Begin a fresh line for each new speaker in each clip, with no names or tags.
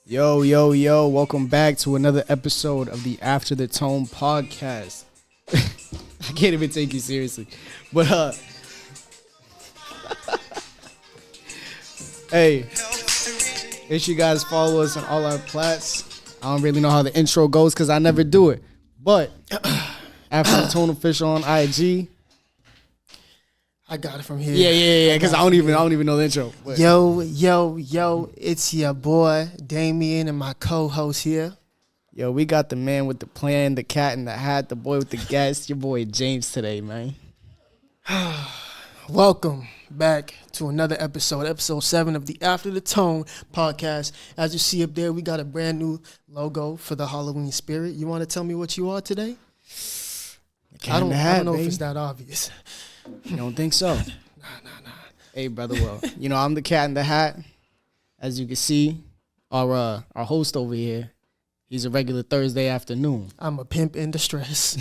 Yo, yo, yo, welcome back to another episode of the After the Tone podcast. I can't even take you seriously. But, hey, make sure you guys follow us on all our plats. I don't really know how the intro goes because I never do it. But, After the Tone official on IG.
I got it from here.
Yeah, because I don't even know the intro. But.
Yo, it's your boy Damien and my co-host here.
Yo, we got the man with the plan, the cat in the hat, the boy with the gas, your boy James today, man.
Welcome back to another episode 7 of the After the Tone podcast. As you see up there, we got a brand new logo for the Halloween spirit. You want to tell me what you are today? I don't know if it's that obvious.
You don't think so?
Nah.
Hey, brother, well, I'm the cat in the hat. As you can see, our host over here, he's a regular Thursday afternoon.
I'm a pimp in distress.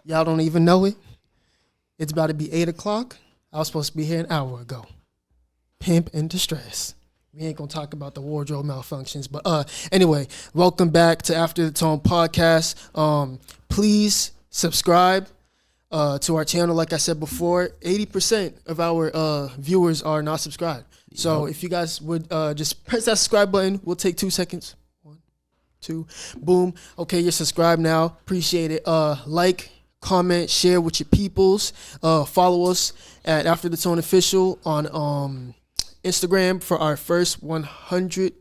Y'all don't even know it. It's about to be 8 o'clock. I was supposed to be here an hour ago. Pimp in distress. We ain't going to talk about the wardrobe malfunctions. But anyway, welcome back to After the Tone podcast. Please subscribe to our channel. Like I said before, 80% of our viewers are not subscribed. So if you guys would just press that subscribe button, we'll take 2 seconds. 1, 2, boom. Okay, you're subscribed now. Appreciate it. Like, comment, share with your peoples. Follow us at After the Tone Official on Instagram for our first 100.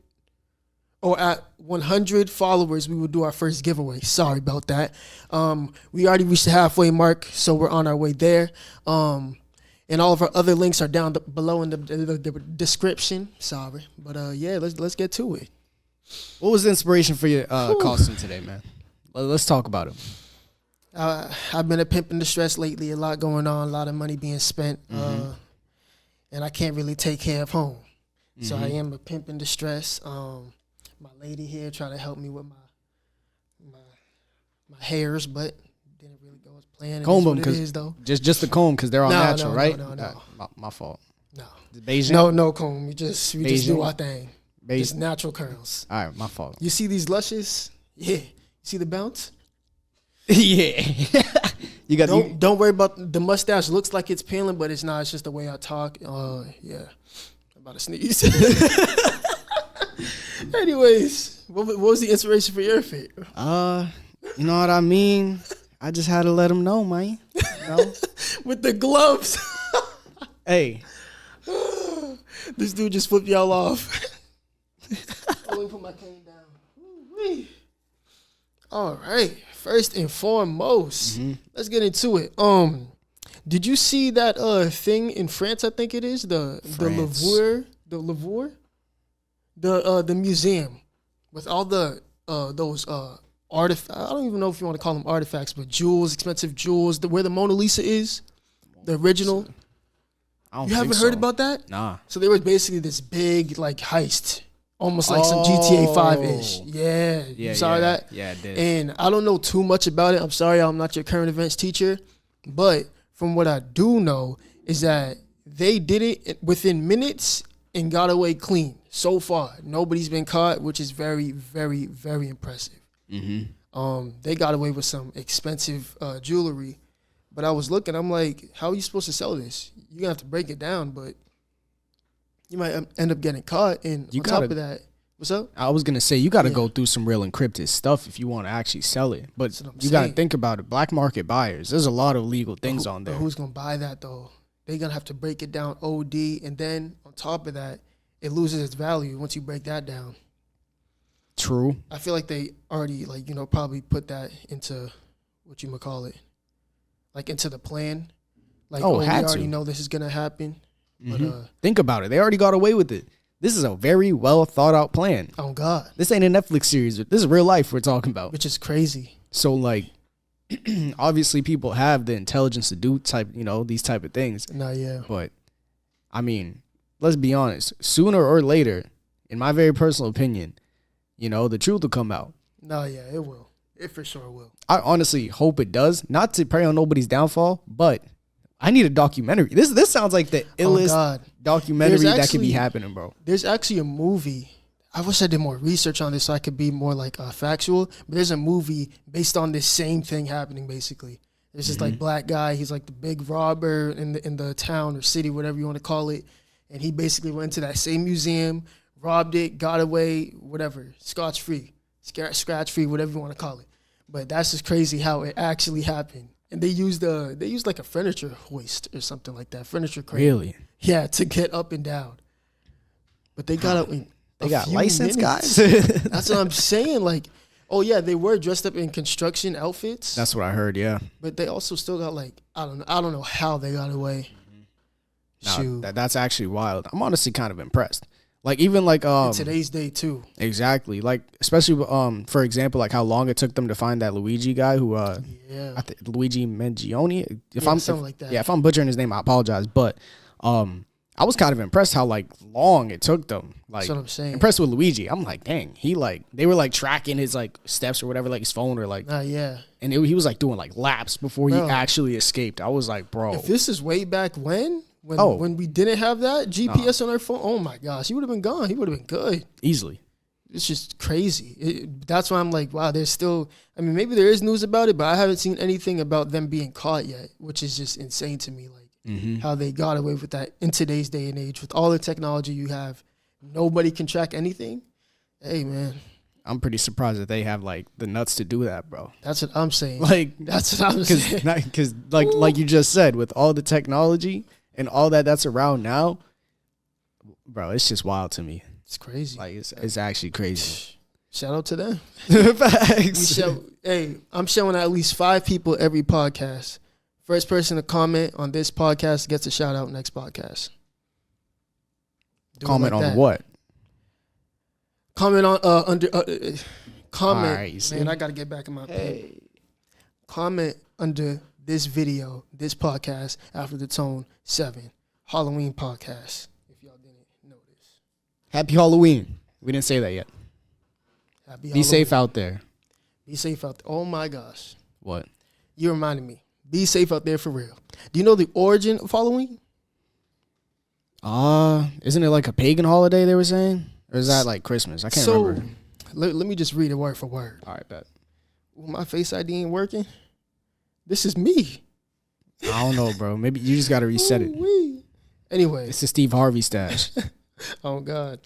Or at 100 followers, we will do our first giveaway. Sorry about that. We already reached the halfway mark, so we're on our way there. And all of our other links are down below in the description. Sorry, but yeah, let's get to it.
What was the inspiration for your costume today, man? Let's talk about it.
I've been a pimp in distress lately. A lot going on, a lot of money being spent, and I can't really take care of home. So I am a pimp in distress. My lady here tried to help me with my hairs, but didn't really go as planned.
Comb them,
because
just the comb, because they're all natural, right?
No.
My fault.
No.
Beijing?
No comb. We just do our thing. Just natural curls.
All right, my fault.
You see these lushes? Yeah. You see the bounce?
Yeah.
Don't worry about the mustache. Looks like it's peeling, but it's not. It's just the way I talk. Yeah. I'm about to sneeze. Anyways, what was the inspiration for your fit?
You know what I mean? I just had to let him know, man.
With the gloves.
Hey.
This dude just flipped y'all off. Let me put my cane down. Ooh-wee. All right. First and foremost, let's get into it. Did you see that thing in France? I think it is the Louvre. The museum with all the those artifacts. I don't even know if you want to call them artifacts, but jewels, expensive jewels. Where the Mona Lisa is, the original. You haven't heard about that?
Nah.
So there was basically this big heist, almost like some GTA 5-ish. Yeah, you saw that?
Yeah, I did.
And I don't know too much about it. I'm sorry, I'm not your current events teacher, but from what I do know is that they did it within minutes and got away clean. So far, nobody's been caught, which is very, very, very impressive. They got away with some expensive jewelry, but I was looking. I'm like, how are you supposed to sell this? You're gonna have to break it down, but you might end up getting caught. And on top of that, what's up?
I was gonna say you got to go through some real encrypted stuff if you want to actually sell it. But you got to think about it. Black market buyers. There's a lot of legal things on there.
But who's gonna buy that though? They're gonna have to break it down OD, and then on top of that, it loses its value once you break that down.
True.
I feel like they already probably put that into what you might call it, into the plan. We already know this is gonna happen. But
think about it. They already got away with it. This is a very well thought out plan.
Oh God.
This ain't a Netflix series. This is real life we're talking about.
Which is crazy.
So obviously people have the intelligence to do these type of things.
No, yeah.
But I mean, let's be honest. Sooner or later, in my very personal opinion, the truth will come out.
No, yeah, it will. It for sure will.
I honestly hope it does. Not to pray on nobody's downfall, but I need a documentary. This sounds like the illest documentary that could be happening, bro.
There's actually a movie I wish I did more research on this so I could be more like factual. But there's a movie based on this same thing happening. Basically, there's this like black guy. He's like the big robber in the town or city, whatever you want to call it. And he basically went to that same museum, robbed it, got away, whatever, scratch free, whatever you want to call it. But that's just crazy how it actually happened. And they used like a furniture hoist or something like that, furniture crane.
Really?
Yeah, to get up and down. But they got up.
They got license guys.
That's what I'm saying. Like, oh yeah, they were dressed up in construction outfits.
That's what I heard. Yeah.
But they also still got like I don't know how they got away.
Shoot, that's actually wild. I'm honestly kind of impressed. Like even like
in today's day too.
Exactly. Like especially for example, like how long it took them to find that Luigi guy who I think Luigi Mangione.
Something like that.
Yeah, if I'm butchering his name, I apologize. But I was kind of impressed how like long it took them. Like,
that's what I'm saying.
Impressed with Luigi. I'm like, dang, they were like tracking his like steps or whatever, like his phone or like.
Yeah.
And he was like doing like laps before he actually escaped. I was like, bro.
If this is way back when we didn't have that GPS on our phone, oh my gosh, he would have been gone. He would have been good.
Easily.
It's just crazy. That's why I'm like, wow, there's still, I mean, maybe there is news about it, but I haven't seen anything about them being caught yet, which is just insane to me. Like, how they got away with that in today's day and age with all the technology you have. Nobody can track anything. Hey, man.
I'm pretty surprised that they have like the nuts to do that, bro.
That's what I'm saying.
Like,
that's what I'm saying.
Because like you just said, with all the technology and all that's around now, bro, it's just wild to me.
It's crazy.
Like it's actually crazy.
Shout out to them.
Facts.
I'm showing at least 5 people every podcast. First person to comment on this podcast gets a shout out next podcast.
Comment on what?
Comment on comment.
Right,
man, I gotta get back in my pen. Comment under this video, this podcast after the Tone 7 Halloween podcast. If y'all didn't notice.
Happy Halloween. We didn't say that yet.
Happy
Be
Halloween.
safe out there.
Be safe out there. Oh my gosh.
What?
You reminded me. Be safe out there for real. Do you know the origin of Halloween?
Isn't it like a pagan holiday they were saying? Or is that like Christmas? I can't remember.
Let me just read it word for word.
All right, bet.
My Face ID ain't working. This is me.
I don't know, bro. Maybe you just got to reset it.
Anyway.
It's the Steve Harvey stash.
Oh, God.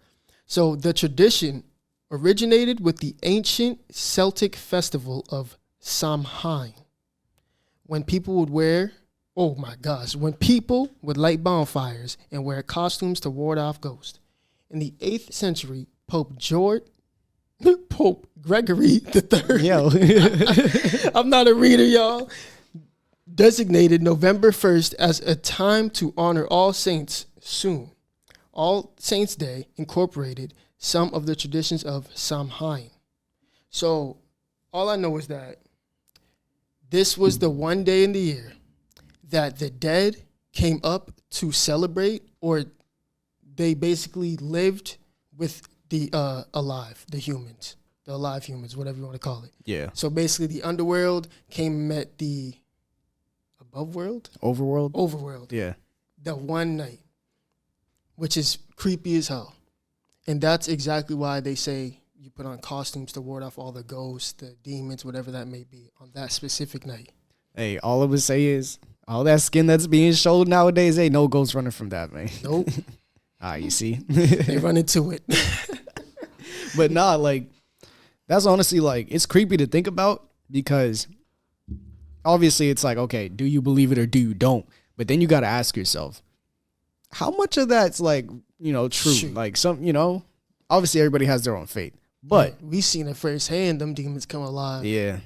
So the tradition originated with the ancient Celtic festival of Samhain. When people would when people would light bonfires and wear costumes to ward off ghosts. In the 8th century, Pope Gregory III.
Yo.
I'm not a reader, y'all. Designated November 1st as a time to honor All Saints soon. All Saints Day incorporated some of the traditions of Samhain. So all I know is that this was the one day in the year that the dead came up to celebrate, or they basically lived with the alive humans, whatever you want to call it.
Yeah.
So basically the underworld came and met the above world? Overworld.
Yeah.
The one night, which is creepy as hell. And that's exactly why they say you put on costumes to ward off all the ghosts, the demons, whatever that may be, on that specific night.
Hey, all I would say is, all that skin that's being showed nowadays, ain't no ghost running from that, man.
Nope.
You see?
They run into it.
But nah, like, that's honestly, like, it's creepy to think about because obviously it's like, okay, do you believe it or do you don't? But then you got to ask yourself, how much of that's, like, true?
Shoot.
Like, obviously everybody has their own faith. But
we seen it firsthand, them demons come alive.
Yeah.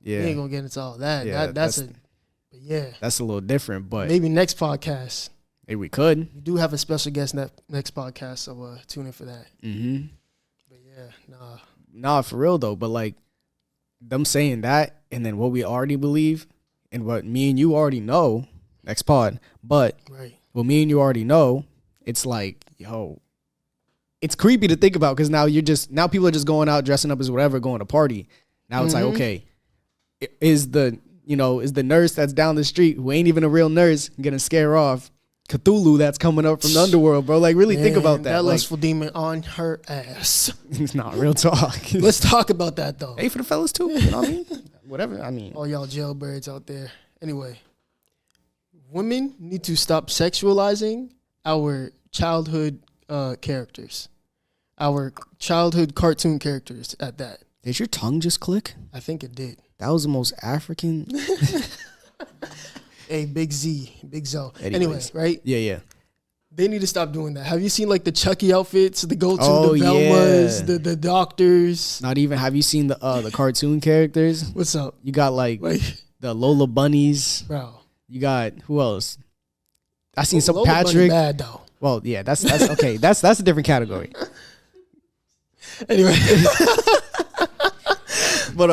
We ain't gonna get into all that.
Yeah,
That's
a little different, but
maybe next podcast.
Maybe we could.
We do have a special guest next podcast, so tune in for that.
Mm-hmm.
But yeah,
nah, for real though. But like them saying that, and then what we already believe, and what me and you already know, next pod. But
right,
what me and you already know, it's like, yo, it's creepy to think about because now people are just going out dressing up as whatever, going to party. Now it's like, okay, is the nurse that's down the street who ain't even a real nurse gonna scare off Cthulhu that's coming up from the underworld, bro. Like, really think about that.
That
like,
lustful demon on her ass.
It's not real talk.
Let's talk about that, though.
Hey, for the fellas, too. You know what I mean? Whatever. I mean.
All y'all jailbirds out there. Anyway, women need to stop sexualizing our childhood characters. Our childhood cartoon characters at that.
Did your tongue just click?
I think it did.
That was the most African.
Hey, Big Z.
Anyways.
Anyway, right?
Yeah.
They need to stop doing that. Have you seen like the Chucky outfits, the go-to,
Oh,
the Velmas,
yeah.
the doctors?
Not even. Have you seen the cartoon characters?
What's up?
You got like the Lola bunnies.
Bro.
You got who else? I seen some
Lola Bunny
Patrick.
bad though.
Well, yeah, that's okay. That's a different category.
Anyway.
But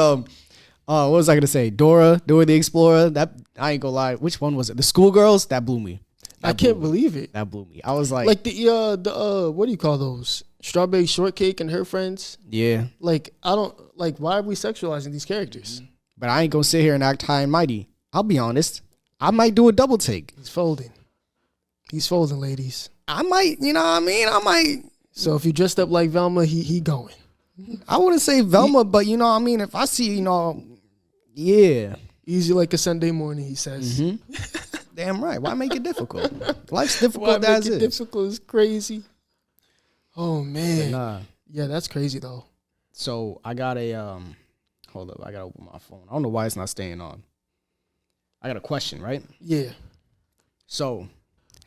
what was I gonna say? Dora the Explorer. That I ain't gonna lie. Which one was it? The Schoolgirls. That blew me.
I can't believe it.
That blew me. I was like
the what do you call those? Strawberry Shortcake and her friends.
yeah.
Like I don't like. Why are we sexualizing these characters?
But I ain't gonna sit here and act high and mighty. I'll be honest. I might do a double take.
He's folding. He's folding, ladies.
I might. You know what I mean? I might.
So if you dressed up like Velma, he going.
I wouldn't say Velma, but you know what I mean? If I see, yeah.
Easy like a Sunday morning, he says.
Mm-hmm. Damn right. Why make it difficult? Life's difficult
Why make
as
it
is.
difficult is crazy. Oh, man.
Nah.
Yeah, that's crazy, though.
So I got a, hold up. I got to open my phone. I don't know why it's not staying on. I got a question, right?
Yeah.
So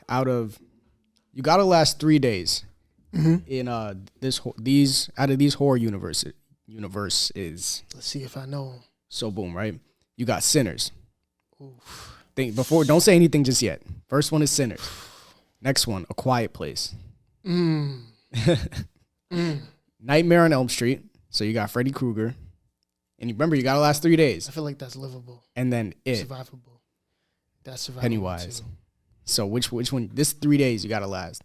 you got to last 3 days in these horror universes.
Let's see if I know.
So boom, right? You got Sinners.
Oof.
Don't say anything just yet. First one is Sinners. Next one, A Quiet Place. Nightmare on Elm Street. So you got Freddy Krueger. And you remember, you got to last 3 days.
I feel like that's livable.
And then
Survivable. That's survivable.
Pennywise.
Too.
So which one? This 3 days you got to last.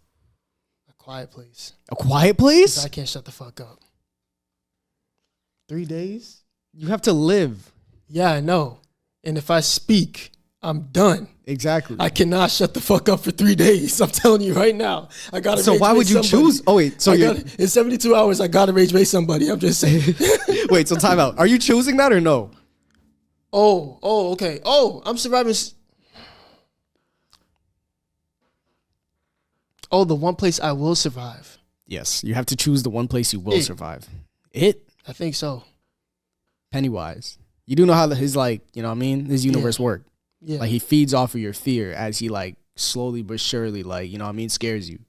A Quiet Place.
A Quiet Place?
I can't shut the fuck up. 3 days?
You have to live.
Yeah, I know. And if I speak, I'm done.
Exactly.
I cannot shut the fuck up for 3 days. I'm telling you right now. I gotta.
So why would you choose? Oh wait. So
in 72 hours, I gotta rage bait somebody. I'm just saying.
Wait. So time out. Are you choosing that or no?
Oh, okay. Oh, I'm surviving. Oh, the one place I will survive.
Yes. You have to choose the one place you will survive. It.
I think so.
Pennywise. You do know how his his universe work.
Yeah.
Like he feeds off of your fear as he like slowly but surely scares you.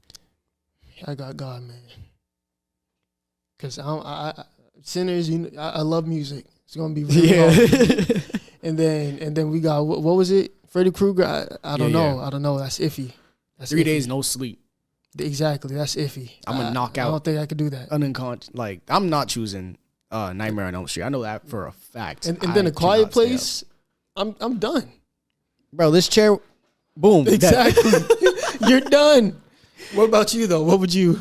I got God, man. Cause I Sinners, I love music. It's gonna be really hard. And then we got what was it? Freddy Krueger. I don't know. I don't know. That's iffy. That's
3
iffy.
days no sleep.
Exactly. That's iffy.
I'm gonna knock out.
I don't think I could do that.
Unconscious. Like I'm not choosing Nightmare on Elm Street. I know that for a fact.
And then A Quiet Place. I'm done.
Bro, this chair, boom.
Exactly. You're done. What about you though? What would you?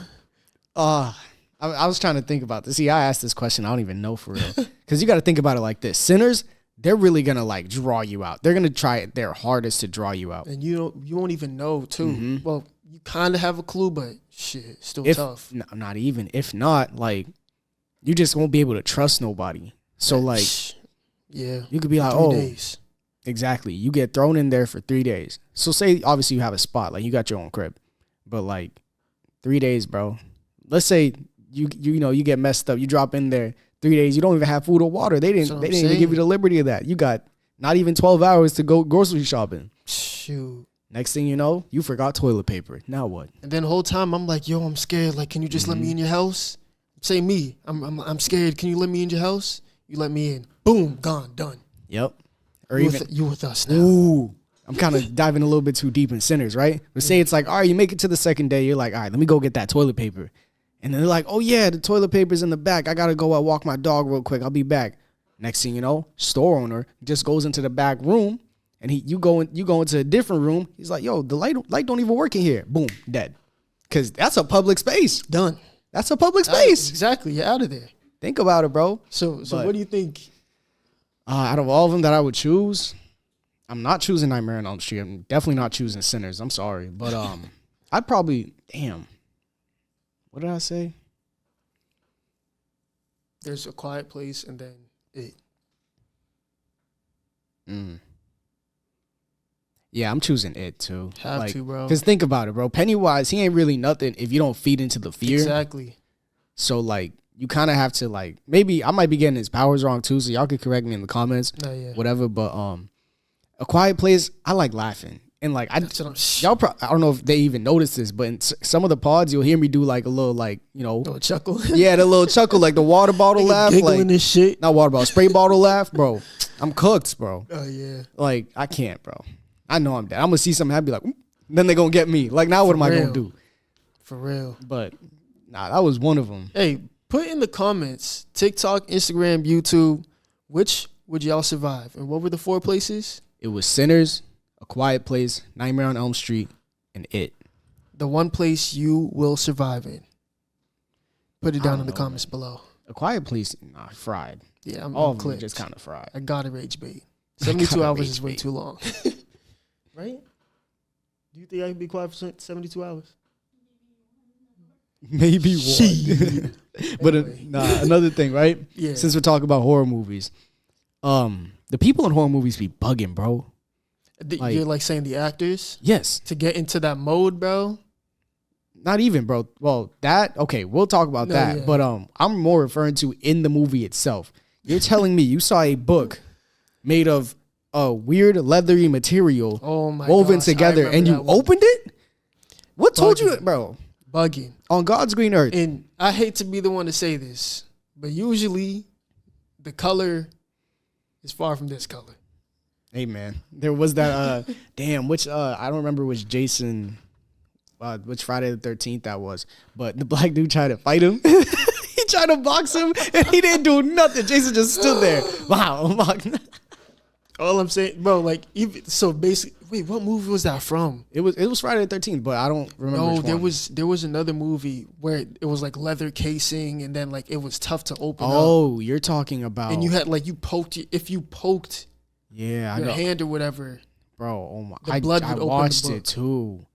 I was trying to think about this. See, I asked this question. I don't even know for real. Because you got to think about it like this. Sinners, they're really going to like draw you out. They're going to try their hardest to draw you out.
And you won't even know too. Mm-hmm. Well, you kind of have a clue, but shit, still tough.
No, not even. If not, like, you just won't be able to trust nobody. So like,
yeah,
you could be like,
3 days.
Exactly. You get thrown in there for 3 days. So say, obviously, you have a spot. Like, you got your own crib. But, like, 3 days, bro. Let's say you get messed up. You drop in there 3 days. You don't even have food or water. They didn't even give you the liberty of that. You got not even 12 hours to go grocery shopping.
Shoot.
Next thing you know, you forgot toilet paper. Now what?
And then the whole time, I'm like, yo, I'm scared. Like, can you just let me in your house? Say me. I'm scared. Can you let me in your house? You let me in. Boom. Gone. Done.
Yep. Or
you with us now.
Ooh, I'm kind of diving a little bit too deep in Sinners, right? But say it's like, all right, you make it to the second day. You're like, all right, let me go get that toilet paper. And then they're like, oh, yeah, the toilet paper's in the back. I got to go out walk my dog real quick. I'll be back. Next thing you know, store owner just goes into the back room, and you go into a different room. He's like, yo, the light don't even work in here. Boom, dead. Because that's a public space.
Done.
That's a public space.
Exactly. You're out of there.
Think about it, bro.
So what do you think?
Out of all of them that I would choose, I'm not choosing Nightmare on Elm Street. I'm definitely not choosing Sinners. I'm sorry, but I'd probably What did I say?
There's A Quiet Place and then It.
Yeah, I'm choosing It too.
Have to, bro.
Because think about it, bro. Pennywise, he ain't really nothing if you don't feed into the fear.
Exactly.
So like, you kind of have to like, maybe I might be getting his powers wrong too. So y'all could correct me in the comments, whatever. But A Quiet Place, I like laughing. And like I don't know if they even notice this, but in some of the pods you'll hear me do like a little like
little chuckle.
Yeah, the little chuckle, like the water bottle laugh,
giggling
like
this shit.
Not water bottle, spray bottle laugh, bro. I'm cooked, bro.
Oh yeah.
Like I can't, bro. I know I'm dead. I'm gonna see something happen, be like, then they gonna get me. Like now, what am I gonna do?
For real.
But nah, that was one of them.
Hey, put in the comments, TikTok, Instagram, YouTube, which would y'all survive, and what were the 4 places?
It was Sinners, A Quiet Place, Nightmare on Elm Street, and It.
The one place you will survive in. Put it down in the comments below.
A Quiet Place, fried.
Yeah,
all
I'm
of them just kind of fried.
I got a rage bait. 72 hours is way too long. Right? Do you think I can be quiet for 72 hours?
Maybe one. But anyway. Another thing, right?
Yeah.
Since we're talking about horror movies, the people in horror movies be bugging, bro.
You're like saying the actors?
Yes.
To get into that mode, bro?
Not even, bro. Well, okay, we'll talk about that. Yeah. But I'm more referring to in the movie itself. You're telling me you saw a book made of a weird leathery material woven together and you opened it? What told you, bro?
Bugging.
On God's green earth.
And I hate to be the one to say this, but usually the color is far from this color.
Hey, man. There was that, which, I don't remember which Jason, which Friday the 13th that was, but the black dude tried to fight him. He tried to box him and he didn't do nothing. Jason just stood there. Wow.
All I'm saying, bro, like, so basically, wait, what movie was that from?
It was Friday the 13th, but I don't remember.
No, there was another movie where it was like leather casing, and then like it was tough to open up.
Oh, you're talking about.
And you had like if you poked
your
hand or whatever,
bro. Oh my!
The blood would
I watched it too,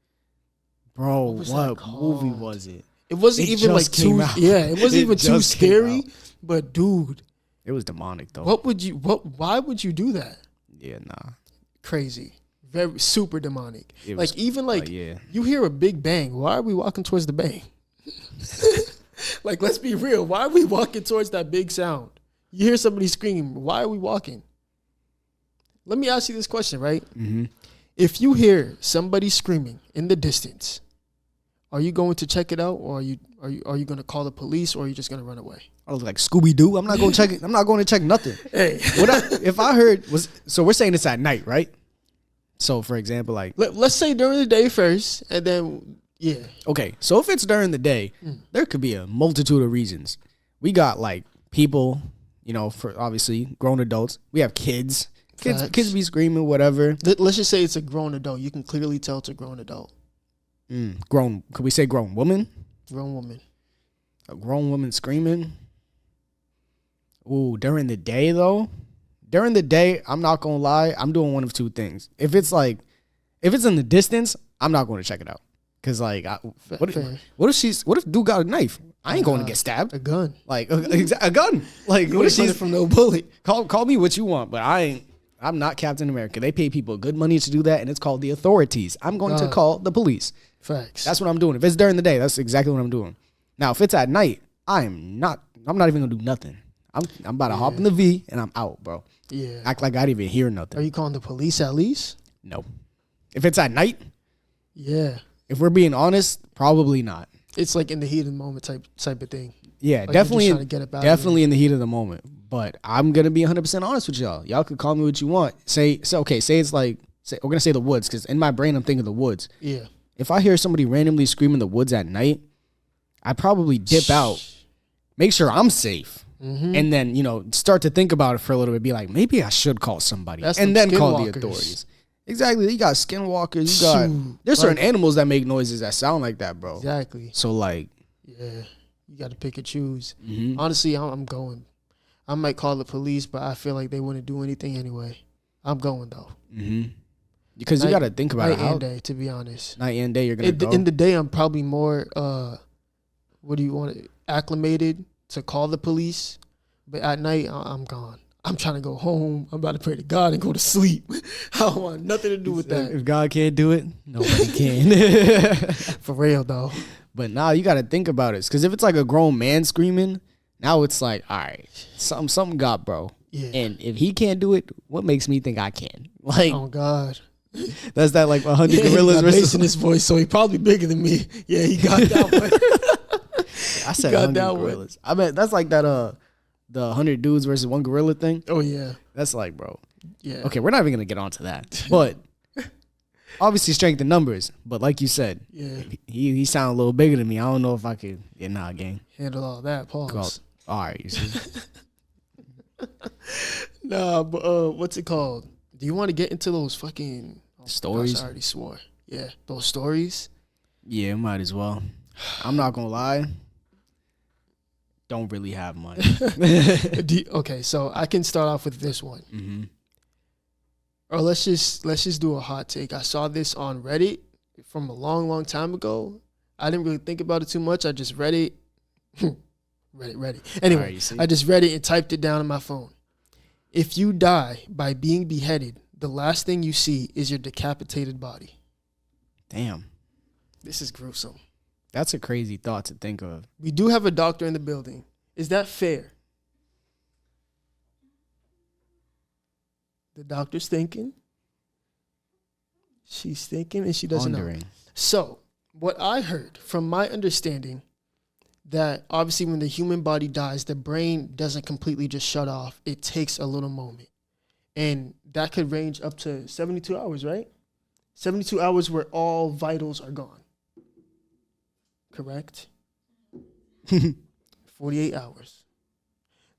bro. What movie was it?
It wasn't even like too. Yeah, it wasn't even too scary. But dude,
it was demonic though.
Why would you do that?
Yeah, nah.
Crazy. Very super demonic. You hear a big bang. Why are we walking towards the bang? Like, let's be real. Why are we walking towards that big sound? You hear somebody scream. Why are we walking? Let me ask you this question, right?
Mm-hmm.
If you hear somebody screaming in the distance, are you going to check it out, or are you going to call the police, or are you just going to run away?
I was like, Scooby-Doo. I'm not going to check it. I'm not going to check nothing.
Hey,
if I heard so we're saying it's at night, right? So for example, like
let's say during the day first, and then
Okay, so if it's during the day, there could be a multitude of reasons. We got like people, for obviously grown adults. We have kids. Kids be screaming, whatever.
Let's just say it's a grown adult. You can clearly tell it's a grown adult.
Grown. Could we say grown woman?
Grown woman.
A grown woman screaming. Ooh, during the day though. During the day, I'm not gonna lie. I'm doing one of two things. If it's in the distance, I'm not going to check it out. Cause like, what if dude got a knife? I ain't going to get stabbed.
A gun.
Like a gun. Like
what if she's from no bullet?
Call me what you want, but I'm not Captain America. They pay people good money to do that, and it's called the authorities. I'm going to call the police.
Facts.
That's what I'm doing. If it's during the day, that's exactly what I'm doing. Now, if it's at night, I'm not even gonna do nothing. I'm about to hop in the V and I'm out, bro.
Yeah.
Act like I didn't even hear nothing.
Are you calling the police at least?
No. If it's at night,
yeah.
If we're being honest, probably not.
It's like in the heat of the moment type of thing.
Yeah,
like
definitely in the heat of the moment. But I'm gonna be 100% honest with y'all. Y'all could call me what you want. Say it's like we're gonna say the woods, because in my brain I'm thinking the woods.
Yeah.
If I hear somebody randomly scream in the woods at night, I probably dip out, make sure I'm safe, and then start to think about it for a little bit. Be like, maybe I should call somebody, and then call the authorities. Exactly. You got skinwalkers. There's certain animals that make noises that sound like that, bro.
Exactly.
So like,
yeah, you got to pick and choose. Honestly, I'm going. I might call the police, but I feel like they wouldn't do anything anyway. I'm going though.
Mm-hmm. Because you got to think about
night
it.
And day, to be honest.
Night and day, you're going to go.
In the day, I'm probably more, what do you want, acclimated to call the police. But at night, I'm gone. I'm trying to go home. I'm about to pray to God and go to sleep. I don't want nothing to do with that.
If God can't do it, nobody can.
For real, though.
But now you got to think about it. Because if it's like a grown man screaming, now it's like, all right, something got, bro.
Yeah.
And if he can't do it, what makes me think I can? Like,
oh, God.
That's that like 100 gorillas
he got
versus
bass in his voice, so he probably bigger than me. Yeah, he got that one.
I said 100 gorillas. I bet that's like that the 100 dudes versus one gorilla thing.
Oh yeah.
That's like, bro.
Yeah.
Okay, we're not even gonna get onto that. But obviously strength in numbers. But like you said,
yeah,
he sound a little bigger than me. I don't know if I could gang.
Handle all that. Pause.
All right, you see.
Nah, but what's it called? Do you want to get into those fucking
stories?
Gosh, I already swore. Yeah, those stories.
Yeah, might as well. I'm not gonna lie. Don't really have much.
Okay, so I can start off with this one.
Mm-hmm.
Or let's just do a hot take. I saw this on Reddit from a long time ago. I didn't really think about it too much. I just read it. Reddit. Anyway, right, I just read it and typed it down on my phone. If you die by being beheaded, the last thing you see is your decapitated body.
Damn.
This is gruesome.
That's a crazy thought to think of.
We do have a doctor in the building. Is that fair? The doctor's thinking. She's thinking and she doesn't know. So, what I heard from my understanding, that obviously when the human body dies, the brain doesn't completely just shut off. It takes a little moment. And that could range up to 72 hours, right? 72 hours where all vitals are gone. Correct? 48 hours.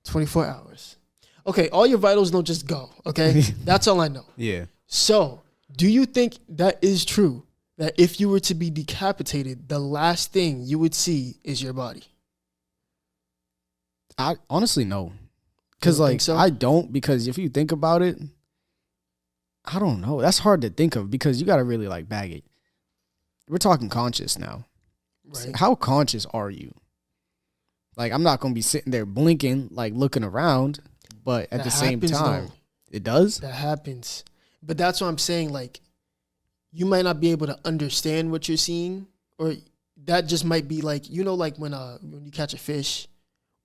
24 hours. Okay, all your vitals don't just go, okay? That's all I know.
Yeah.
So, do you think that is true? That if you were to be decapitated, the last thing you would see is your body?
I honestly no. Because like
so?
I don't, because if you think about it, I don't know. That's hard to think of because you got to really like bag it. We're talking conscious now.
Right.
How conscious are you? Like I'm not going to be sitting there blinking, like looking around, but at the same time, it does?
That happens. But that's what I'm saying, like, you might not be able to understand what you're seeing, or that just might be like, you know, like when you catch a fish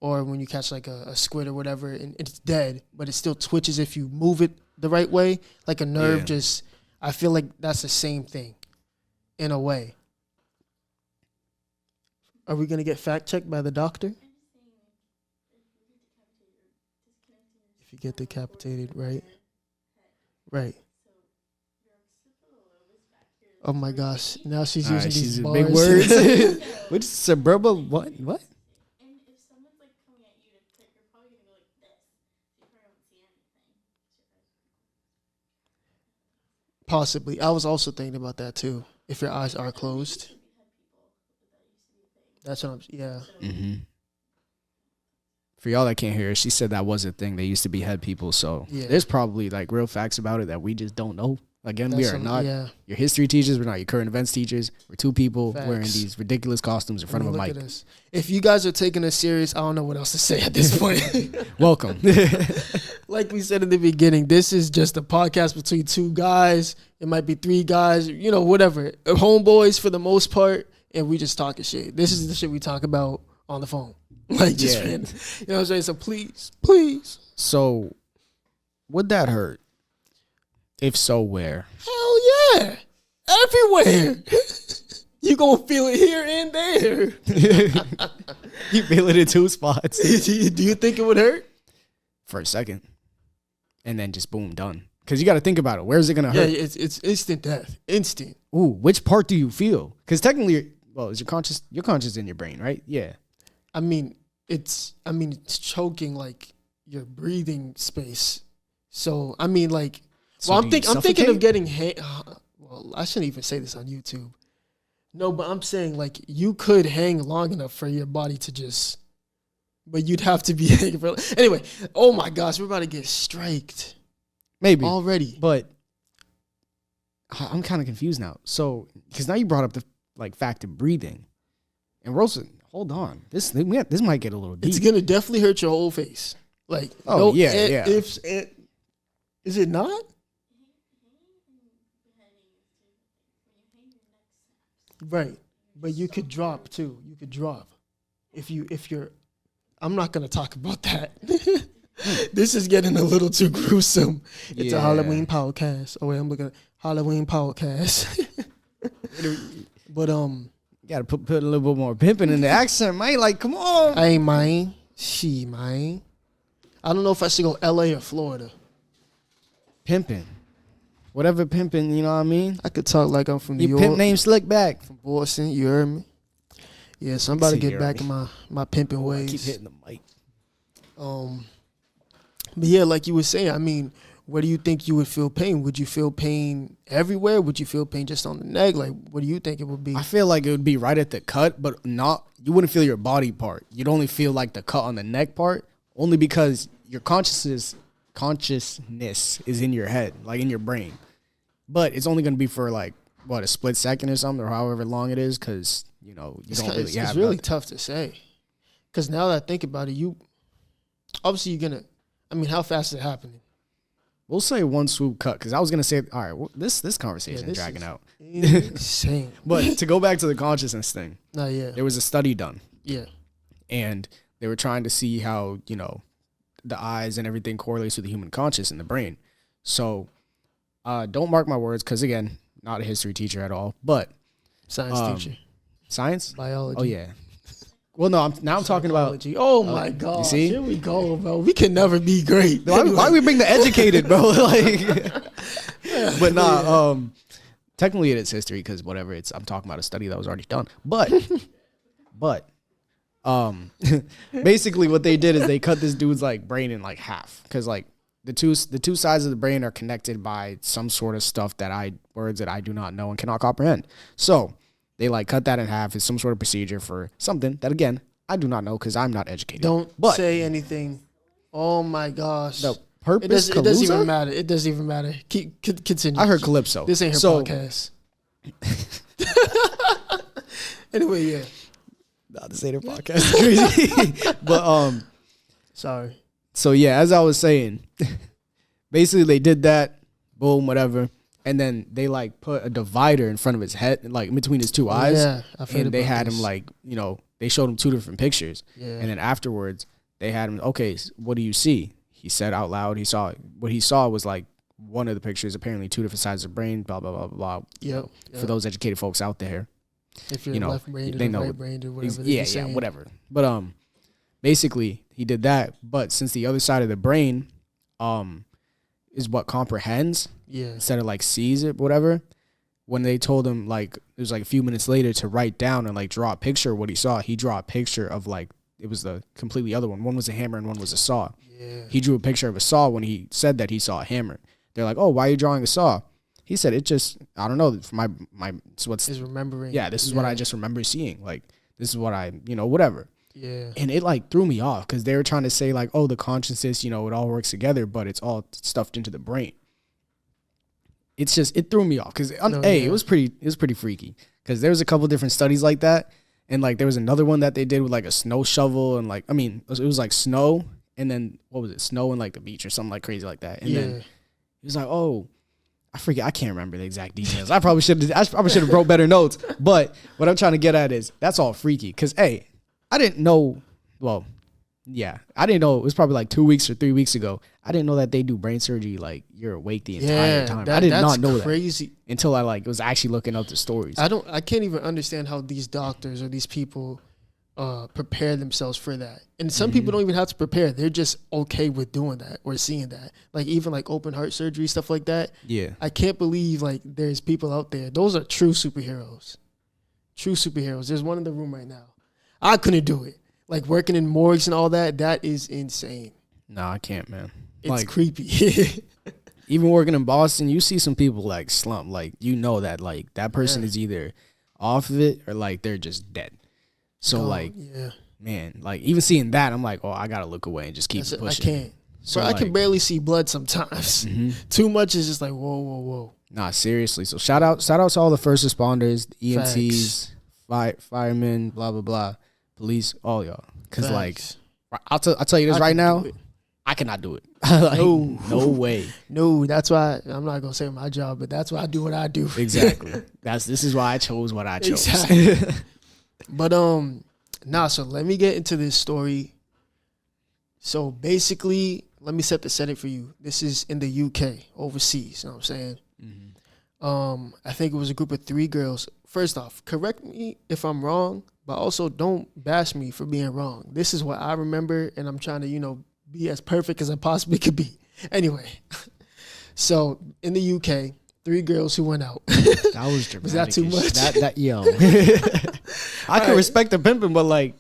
or when you catch like a squid or whatever and it's dead, but it still twitches if you move it the right way, like a nerve just, I feel like that's the same thing in a way. Are we going to get fact checked by the doctor? If you get decapitated, right? Right. Oh my gosh! Now she's using these bars.
Big words. Which suburban? What?
And if someone's like coming at you, you're probably gonna go like this. So you probably don't see anything.
Possibly. I was also thinking about that too. If your eyes are closed. That's what I'm. Yeah.
Mm-hmm. For y'all that can't hear, she said that was a thing. They used to behead people. So there's probably like real facts about it that we just don't know. Again, we are not your history teachers. We're not your current events teachers. We're two people wearing these ridiculous costumes in front of a mic.
If you guys are taking us serious, I don't know what else to say at this point.
Welcome.
Like we said in the beginning, this is just a podcast between two guys. It might be three guys, you know, whatever. Homeboys for the most part, and we just talking shit. This is the shit we talk about on the phone. Like, just, you know what I'm saying? So please.
So, would that hurt? If so, where?
Hell yeah. Everywhere. You gonna feel it here and there.
You feel it in two spots.
Do you think it would hurt?
For a second. And then just boom, done. Because you got to think about it. Where's it going to hurt?
Yeah, it's instant death. Instant.
Ooh, which part do you feel? Because technically, well, is your conscious in your brain, right? Yeah.
I mean, it's choking like your breathing space. So, I mean, like,
so
well, I'm thinking of getting well, I shouldn't even say this on YouTube. No, but I'm saying like you could hang long enough for your body to just, but you'd have to be hanging for. Anyway, oh my gosh, we're about to get striked.
Maybe.
already.
But I'm kind of confused now. So, because now you brought up the like fact of breathing. And Rosa, hold on. This might get a little deep.
It's gonna definitely hurt your whole face. Like,
Oh, yeah, yeah.
Is it not? Right, but you could drop too. You could drop if you're. I'm not gonna talk about that. This is getting a little too gruesome. It's a Halloween podcast. Oh wait, I'm looking at Halloween podcast. But
You gotta put a little bit more pimping in the accent, man. Like, come on.
I ain't mine. She mine. I don't know if I should go LA or Florida.
Pimping. Whatever pimping, you know what I mean?
I could talk like I'm from New
Your
York.
pimp name Slickback.
From Boston, you heard me? Yeah, somebody
See,
get
you
back
heard
in my pimping
I
ways.
keep hitting the mic.
But yeah, like you were saying, I mean, where do you think you would feel pain? Would you feel pain everywhere? Would you feel pain just on the neck? Like, what do you think it would be?
I feel like it would be right at the cut, but you wouldn't feel your body part. You'd only feel like the cut on the neck part, only because your consciousness is in your head, like in your brain. But it's only going to be for like, what, a split second or something, or however long it is, because, you know, you don't really have
It's really
nothing.
tough to say. Because now that I think about it, obviously you're going to, I mean, how fast is it happening?
We'll say one swoop cut, because I was going to say, all right, well, this conversation
this
dragging
is
out.
Insane.
But to go back to the consciousness thing,
Yeah.
there was a study done,
Yeah.
and they were trying to see how, you know, the eyes and everything correlates with the human conscious in the brain. So don't mark my words, because, again, not a history teacher at all, but
Science teacher.
science?
Biology.
Oh, yeah. Well, no, I'm talking about.
Biology. Oh, my God.
You see?
Here we go, bro. We can never be great.
Why we bring the educated, bro? Like, but nah. Technically, it is history because whatever. I'm talking about a study that was already done. But, basically, what they did is they cut this dude's like brain in like half, because like the two sides of the brain are connected by some sort of stuff words that I do not know and cannot comprehend. So they like cut that in half. It's some sort of procedure for something that, again, I do not know because I'm not educated.
Don't say anything. Oh, my gosh.
The purpose.
It doesn't even matter. It doesn't even matter. Continue.
I heard Calypso.
This ain't her podcast. Anyway, yeah.
Nah, this ain't her podcast. It's crazy. But
Sorry.
so yeah, as I was saying, basically they did that, boom, whatever, and then they like put a divider in front of his head, like in between his two eyes.
Yeah, I've heard
and they
about
had
this.
him like, you know, they showed him two different pictures,
Yeah.
and then afterwards they had him. Okay, what do you see? He said out loud. What he saw was like one of the pictures, apparently two different sides of the brain. Blah blah blah blah.
Yep.
For those educated folks out there.
If you're
you know,
left-brained
they
or
know
right-brained or whatever.
Yeah, whatever. But basically he did that. But since the other side of the brain, is what comprehends
Yeah.
instead of like sees it, whatever. When they told him like it was like a few minutes later to write down and like draw a picture of what he saw, he drew a picture of like it was the completely other one. One was a hammer and one was a saw.
Yeah.
He drew a picture of a saw when he said that he saw a hammer. They're like, "Oh, why are you drawing a saw?" He said, "It just I don't know. My it's what's
Is remembering.
yeah, this is what I just remember seeing. Like, this is what I, whatever."
Yeah.
And it, like, threw me off because they were trying to say, like, oh, the consciousness, it all works together, but it's all stuffed into the brain. It threw me off because, it was pretty freaky because there was a couple different studies like that. And, like, there was another one that they did with, like, a snow shovel and, like, it was, like, snow and then, what was it, snow and, like, the beach or something, like, crazy like that. And then he was like, oh, I forget. I can't remember the exact details. I probably should have wrote better notes. But what I'm trying to get at is that's all freaky. Because, hey, I didn't know. Well, yeah, I didn't know. It was probably like 2 weeks or 3 weeks ago. I didn't know that they do brain surgery like you're awake the entire time. I did not know
crazy.
That until I was actually looking up the stories.
I can't even understand how these doctors or these people prepare themselves for that. And some people don't even have to prepare. They're just okay with doing that or seeing that. Like even like open heart surgery, stuff like that.
Yeah.
I can't believe like there's people out there. Those are true superheroes. True superheroes. There's one in the room right now. I couldn't do it. Like working in morgues and all that, that is insane.
No, I can't, man.
It's creepy.
Even working in Boston, you see some people like slump. Like, that like that person is either off of it or like they're just dead. So man, like even seeing that, I'm like, oh, I gotta look away and just keep it pushing. So
Bro, I can
like,
barely see blood sometimes. Too much is just like whoa, whoa, whoa.
nah, seriously. So shout out to all the first responders, the EMTs, firemen, blah blah blah, police, all y'all. Cause
Facts.
like, I'll tell you this
I
right
can
now.
do it.
I cannot do it. Like, no way.
No, that's why I'm not gonna say my job, but that's why I do what I do.
Exactly. This is why I chose what I chose.
Exactly. But so let me get into this story. So basically, let me set the setting for you. This is in the UK, overseas. You know what I'm saying? I think it was a group of 3 girls. First off, correct me if I'm wrong, but also don't bash me for being wrong. This is what I remember, and I'm trying to, be as perfect as I possibly could be. Anyway, so in the UK, 3 girls who went out.
That was dramatic.
Was that too much?
That yo. I can respect the pimping, but like,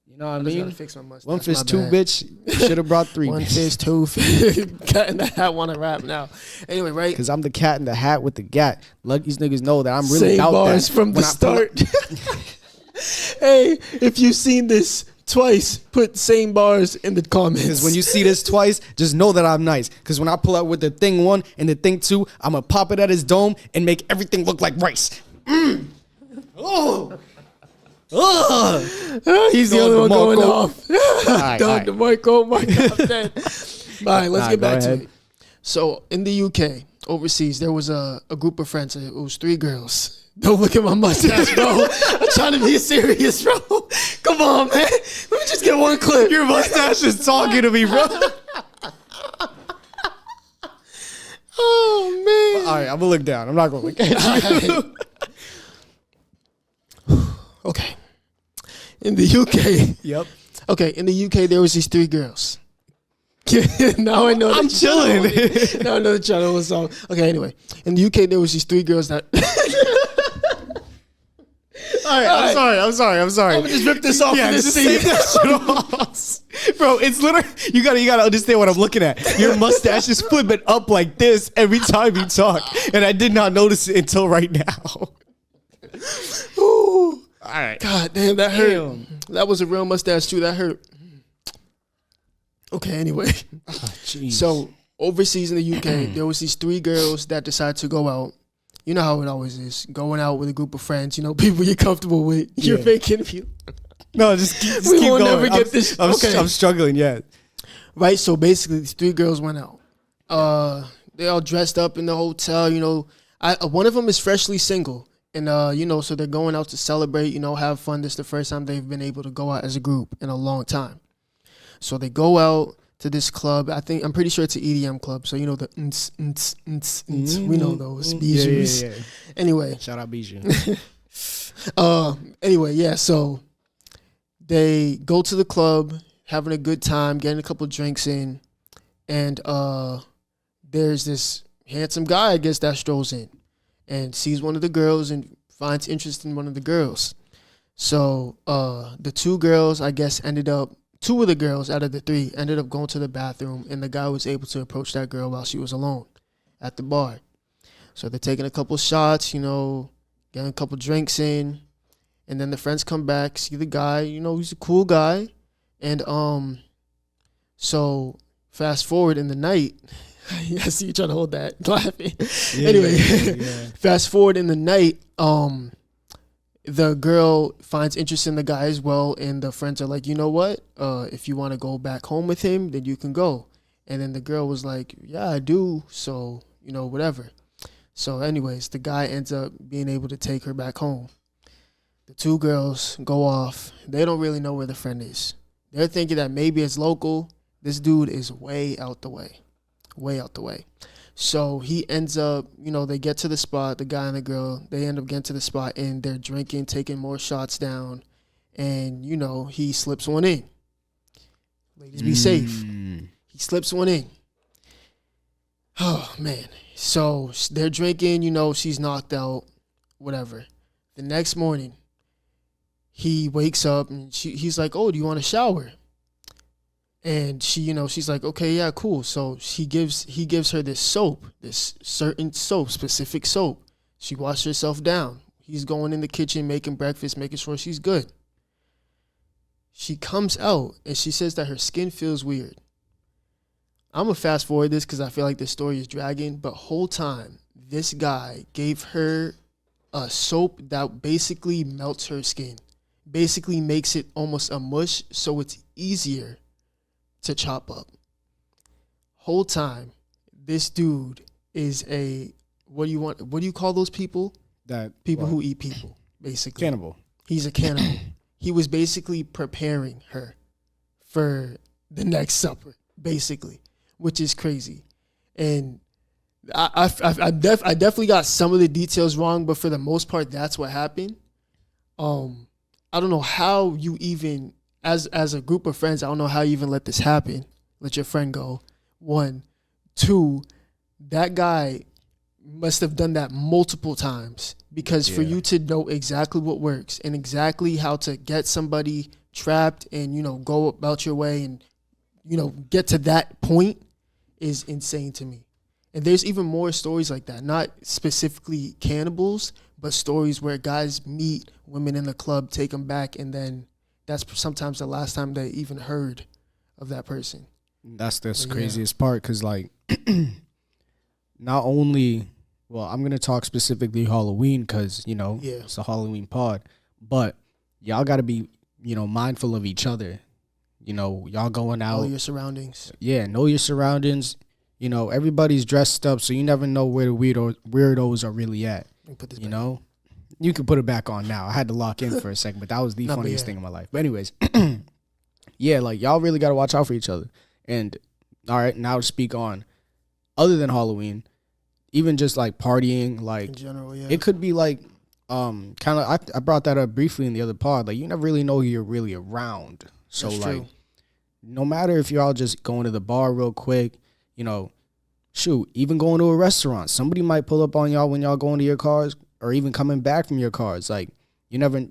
you know what I
I just
mean?
gotta fix my mustache.
One fish,
My
2
bad.
bitch. Should have brought 3.
One fish, 2 fish. Cat in the hat want to rap now. Anyway, right?
Because I'm the cat in the hat with the gat. Let these niggas know that I'm really
Same
about
bars
that.
from the
When I pull up-
start. Hey, if you've seen this twice, put same bars in the comments.
Because when you see this twice, just know that I'm nice. Because when I pull out with the thing 1 and the thing 2, I'm going to pop it at his dome and make everything look like rice. Oh.
He's the
Dog
only one going
DeMarco.
off.
Alright,
Dog
alright.
DeMarco, my God, dead. All right, let's
Nah,
get
go
back to
ahead.
it. So in the UK, overseas, there was a group of friends. It was 3 girls. Don't look at my mustache, bro. I'm trying to be serious, bro. Come on, man. Let me just get one clip.
Your mustache is talking to me, bro.
Oh, man.
All right, I'm going to look down. I'm not going to look at you.
Okay. In the UK.
Yep.
Okay, in the UK, there was these 3 girls. Now I know.
I'm chilling.
Now I know the channel was song. Okay, anyway, in the UK, there was these 3 girls that.
All right, I'm sorry.
I'm gonna just rip this off.
Yeah,
for this
just
scene.
save that shit off. Bro, it's literally, you gotta understand what I'm looking at. Your mustache is flipping up like this every time you talk. And I did not notice it until right now.
Ooh.
All right.
God damn, that hurt.
Damn.
That was a real mustache too. That hurt. Okay, anyway. So overseas in the UK, there was these 3 girls that decided to go out. You know how it always is. Going out with a group of friends, people you're comfortable with. You're
Yeah.
faking if you.
No, just keep
We
going.
will never get this. Okay.
I'm struggling, yeah.
Right, so basically these 3 girls went out. They all dressed up in the hotel, one of them is freshly single. And so they're going out to celebrate, have fun. This is the first time they've been able to go out as a group in a long time. So they go out to this club. I'm pretty sure it's an EDM club. So the we know those Bijous.
Yeah.
Anyway.
Shout out Bijou.
Anyway, yeah, so they go to the club, having a good time, getting a couple drinks in, and there's this handsome guy, I guess, that strolls in and sees one of the girls and finds interest in one of the girls. So the 2 girls, I guess, 2 of the girls out of the 3 ended up going to the bathroom, and the guy was able to approach that girl while she was alone at the bar. So they're taking a couple shots, getting a couple drinks in, and then the friends come back, see the guy, he's a cool guy. And so fast forward in the night, I see you trying to hold that, laughing. Anyway, fast forward in the night, the girl finds interest in the guy as well, and the friends are like, you know what? If you want to go back home with him, then you can go. And then the girl was like, yeah, I do. So, whatever. So anyways, the guy ends up being able to take her back home. The 2 girls go off. They don't really know where the friend is. They're thinking that maybe it's local. This dude is way out the way. Way out the way. So he ends up, they get to the spot, the guy and the girl, they end up getting to the spot and they're drinking, taking more shots down. And, he slips one in. Ladies, be safe. He slips one in. Oh, man. So they're drinking, she's knocked out, whatever. The next morning, he wakes up and he's like, oh, do you want a shower? And she, she's like, okay, yeah, cool. So he gives her this soap, this certain soap, specific soap. She washed herself down. He's going in the kitchen, making breakfast, making sure she's good. She comes out and she says that her skin feels weird. I'm gonna fast forward this because I feel like the story is dragging. But whole time, this guy gave her a soap that basically melts her skin, basically makes it almost a mush, so it's easier to chop up. Whole time, this dude is a what do you call those people?
That
People
what?
who eat people, basically.
Cannibal.
He's a cannibal. He was basically preparing her for the next supper, basically, which is crazy. And I definitely got some of the details wrong, but for the most part, that's what happened. I don't know how you even, as a group of friends, I don't know how you even let this happen. Let your friend go. 1, 2, that guy must have done that multiple times, because for you to know exactly what works and exactly how to get somebody trapped and, you know, go about your way and, you know, get to that point is insane to me. And there's even more stories like that, not specifically cannibals, but stories where guys meet women in the club, take them back, and then that's sometimes the last time they even heard of that person.
That's the craziest part, because, like, not only, well, I'm going to talk specifically Halloween because, you know, it's a Halloween pod, but y'all got to be, you know, mindful of each other. You know, y'all going out.
Know your surroundings.
Yeah, know your surroundings. You know, everybody's dressed up, so you never know where the weirdos are really at. You know? You can put it back on now. I had to lock in for a second, but that was the funniest thing in my life. But anyways, yeah, like, y'all really got to watch out for each other. And, all right, now to speak on, other than Halloween, even just, like, partying, like,
in general,
it could be, like, kind of, I brought that up briefly in the other pod. Like, you never really know who you're really around. So,
that's
like,
true.
No matter if you're all just going to the bar real quick, you know, shoot, even going to a restaurant, somebody might pull up on y'all when y'all going to your cars or even coming back from your cars. Like, you never,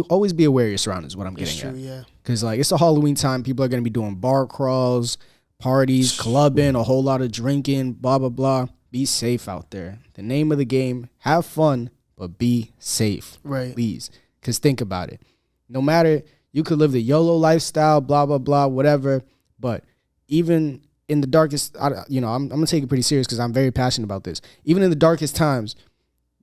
always be aware of your surroundings, what I'm getting at.
Yeah.
Because, like, it's a Halloween time. People are going to be doing bar crawls, parties, clubbing, a whole lot of drinking, blah, blah, blah. Be safe out there. The name of the game, have fun, but be safe.
Right.
Please. Because think about it. No matter, you could live the YOLO lifestyle, blah, blah, blah, whatever. But even in the darkest, you know, I'm going to take it pretty serious because I'm very passionate about this. Even in the darkest times,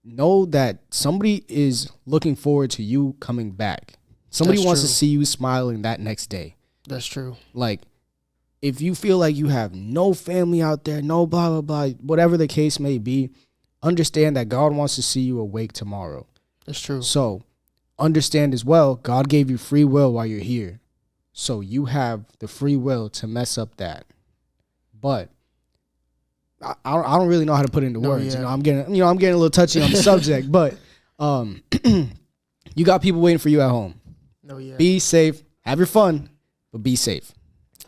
know that somebody is looking forward to you coming back. Somebody wants to see you smiling that next day.
That's true.
Like, if you feel like you have no family out there, no blah, blah, blah, whatever the case may be, understand that God wants to see you awake tomorrow.
That's true.
So, understand as well, God gave you free will while you're here. So, you have the free will to mess up that. But I don't really know how to put it into words.
Yeah.
You know, I'm getting a little touchy on the subject, but you got people waiting for you at home.
No, yeah.
Be safe, have your fun, but be safe.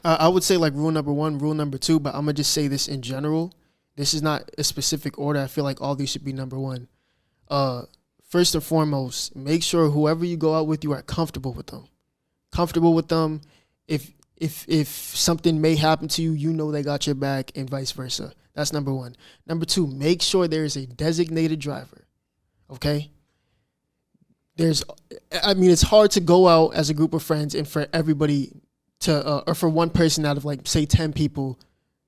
I would say, like, rule number 1, rule number 2, but I'm gonna just say this in general. This is not a specific order. I feel like all these should be number 1. First and foremost, make sure whoever you go out with, you are comfortable with them. Comfortable with them. If something may happen to you, you know they got your back, and vice versa. That's number 1. Number 2, make sure there is a designated driver. Okay? It's hard to go out as a group of friends and for everybody to, or for one person out of, like, say 10 people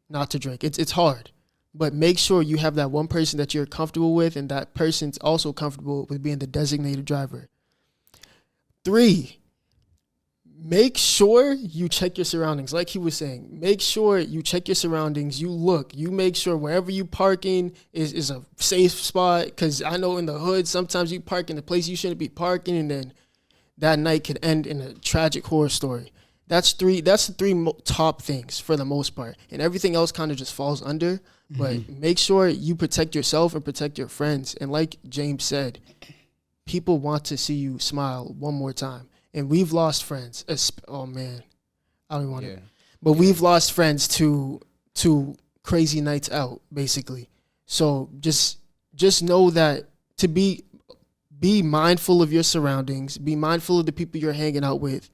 not to drink. It's hard. But make sure you have that one person that you're comfortable with, and that person's also comfortable with being the designated driver. 3, make sure you check your surroundings. Like he was saying, make sure you check your surroundings. You make sure wherever you parking is a safe spot. Because I know in the hood, sometimes you park in a place you shouldn't be parking, and then that night could end in a tragic horror story. That's the 3 top things for the most part. And everything else kind of just falls under. But make sure you protect yourself and protect your friends. And like James said, people want to see you smile one more time. And we've lost friends. Oh, man. I don't want to. But we've lost friends to crazy nights out, basically. So just know that to be mindful of your surroundings. Be mindful of the people you're hanging out with.